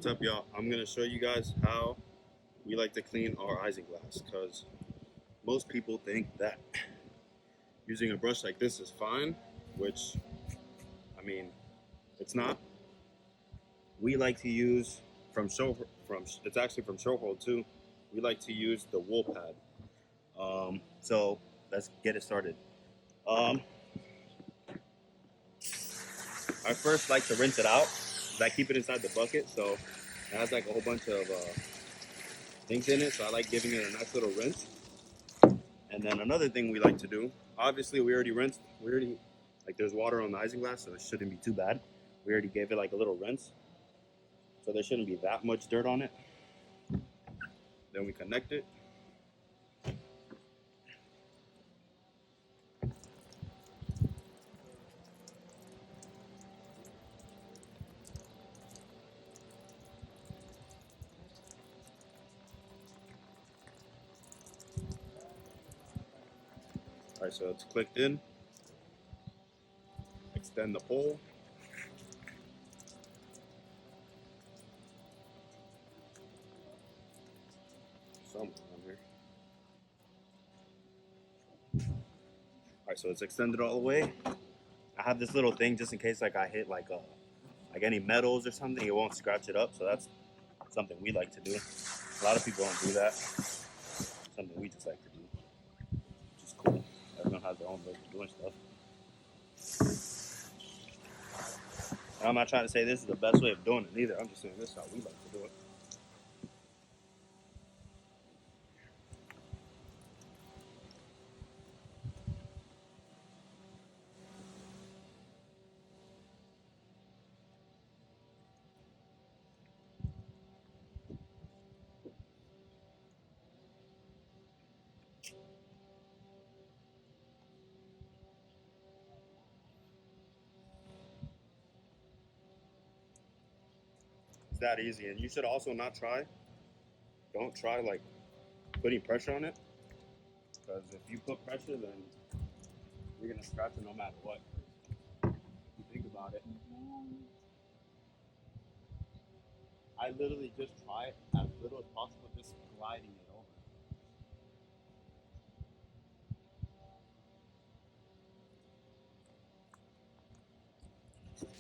up, y'all? I'm gonna show you guys how we like to clean our Isinglass, because most people think that using a brush like this is fine, which, I mean, it's not. We like to use it's actually from Showhold too. We like to use the wool pad. So let's get it started. Um, I first like to rinse it out. I keep it inside the bucket, so it has like a whole bunch of things in it. So I like giving it a nice little rinse. And then another thing we like to do, obviously we already rinsed. Like there's water on the Isinglass, so it shouldn't be too bad. We already gave it like a little rinse, so there shouldn't be that much dirt on it. Then we connect it. All right, so it's clicked in. Extend the pole. Somewhere on here. All right, so it's extended all the way. I have this little thing just in case like I hit like any metals or something, it won't scratch it up. So that's something we like to do. A lot of people don't do that. Something we just like to do, which is cool. Everyone has their own way of doing stuff. And I'm not trying to say this is the best way of doing it either. I'm just saying this is how we like to do it. It's that easy, and you should also don't try like putting pressure on it, because if you put pressure, then you're gonna scratch it no matter what. If you think about it, I literally just try as little as possible, just gliding it over.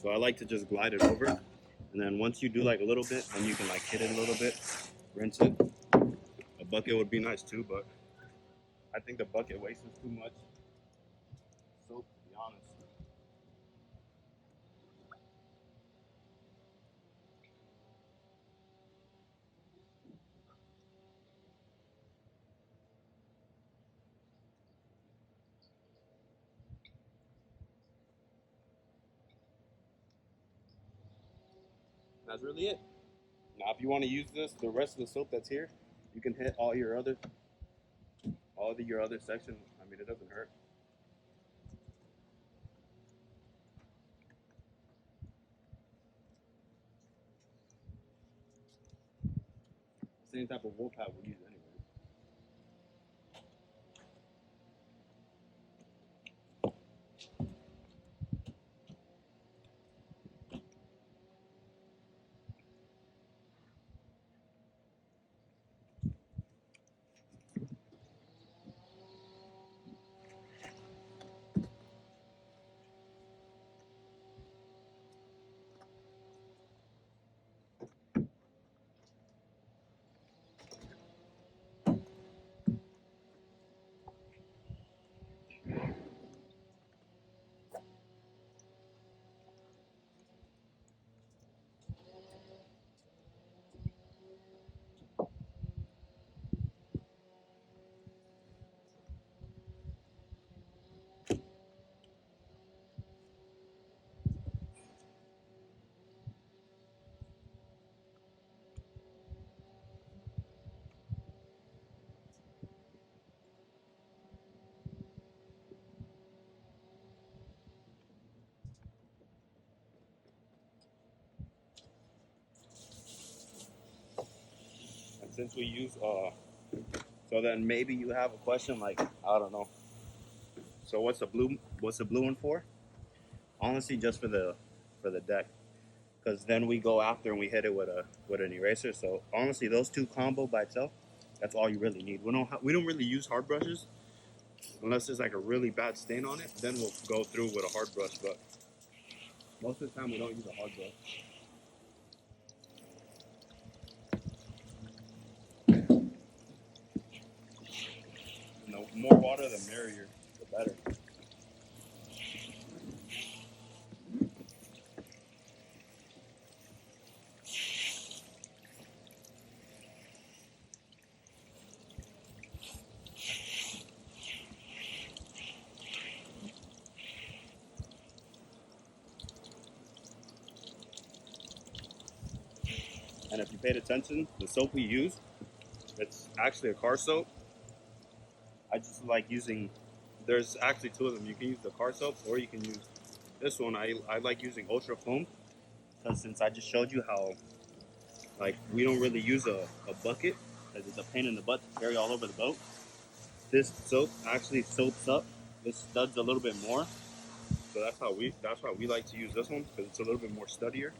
So I like to just glide it over, and then once you do like a little bit, then you can like hit it a little bit, rinse it. A bucket would be nice too, but I think the bucket wastes too much soap, to be honest. That's really it. Now, if you want to use the rest of the soap that's here, you can hit all of your other sections. I mean, it doesn't hurt. Same type of wool pad we use anyway. And since we use so then maybe you have a question like, I don't know. So what's the blue one for? Honestly, just for the deck, because then we go after and we hit it with an eraser. So honestly, those two combo by itself, that's all you really need. We don't really use hard brushes unless there's like a really bad stain on it. Then we'll go through with a hard brush, but most of the time we don't use a hard brush. You know, more water the merrier, the better. And if you paid attention, the soap we use, it's actually a car soap. I just like using, there's actually two of them. You can use the car soap or you can use this one. I like using Ultra Foam because since I just showed you how like we don't really use a bucket because it's a pain in the butt to carry all over the boat. This soap actually soaps up the studs a little bit more. So that's why we like to use this one because it's a little bit more studdier.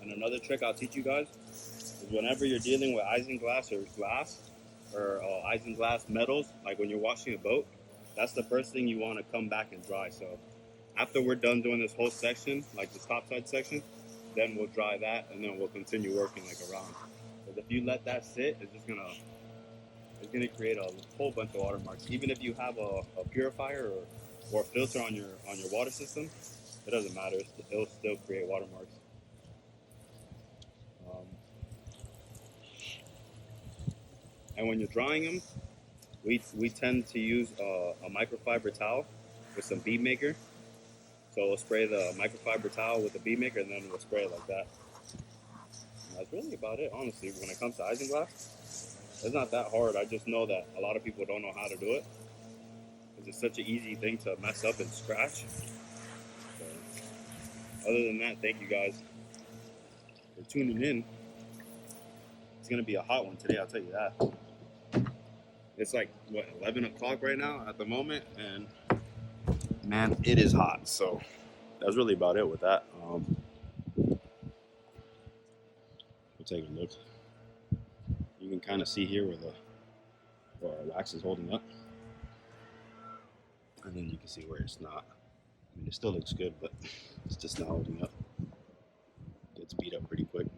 And another trick I'll teach you guys is whenever you're dealing with isinglass or glass or isinglass metals, like when you're washing a boat, that's the first thing you want to come back and dry. So after we're done doing this whole section, like this topside section, then we'll dry that and then we'll continue working like around. Because if you let that sit, it's gonna create a whole bunch of watermarks. Even if you have a purifier or a filter on your water system, it doesn't matter. It'll still create watermarks. And when you're drying them, we tend to use a microfiber towel with some bead maker. So we'll spray the microfiber towel with the bead maker and then we'll spray it like that. And that's really about it, honestly, when it comes to isinglass. It's not that hard. I just know that a lot of people don't know how to do it. Because it's such an easy thing to mess up and scratch. So, other than that, thank you guys for tuning in. It's going to be a hot one today, I'll tell you that. It's like, what, 11 o'clock right now at the moment, and man, it is hot. So that's really about it with that. We'll take a look. You can kind of see here where our wax is holding up. And then you can see where it's not. I mean, it still looks good, but it's just not holding up. It gets beat up pretty quick.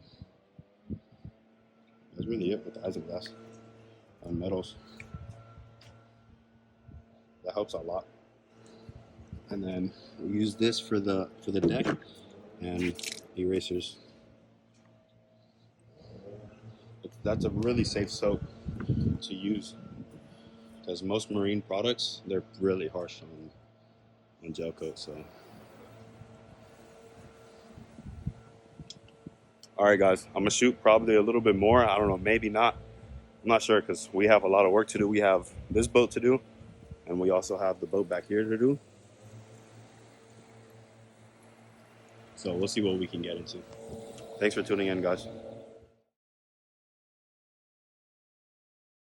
That's really it with the isinglass on metals. That helps a lot. And then we use this for the deck. and erasers. That's a really safe soap to use because most marine products, they're really harsh on gel coat. So all right guys, I'm gonna shoot probably a little bit more. I don't know, maybe not. I'm not sure because we have a lot of work to do. We have this boat to do, and we also have the boat back here to do. So we'll see what we can get into. Thanks for tuning in, guys.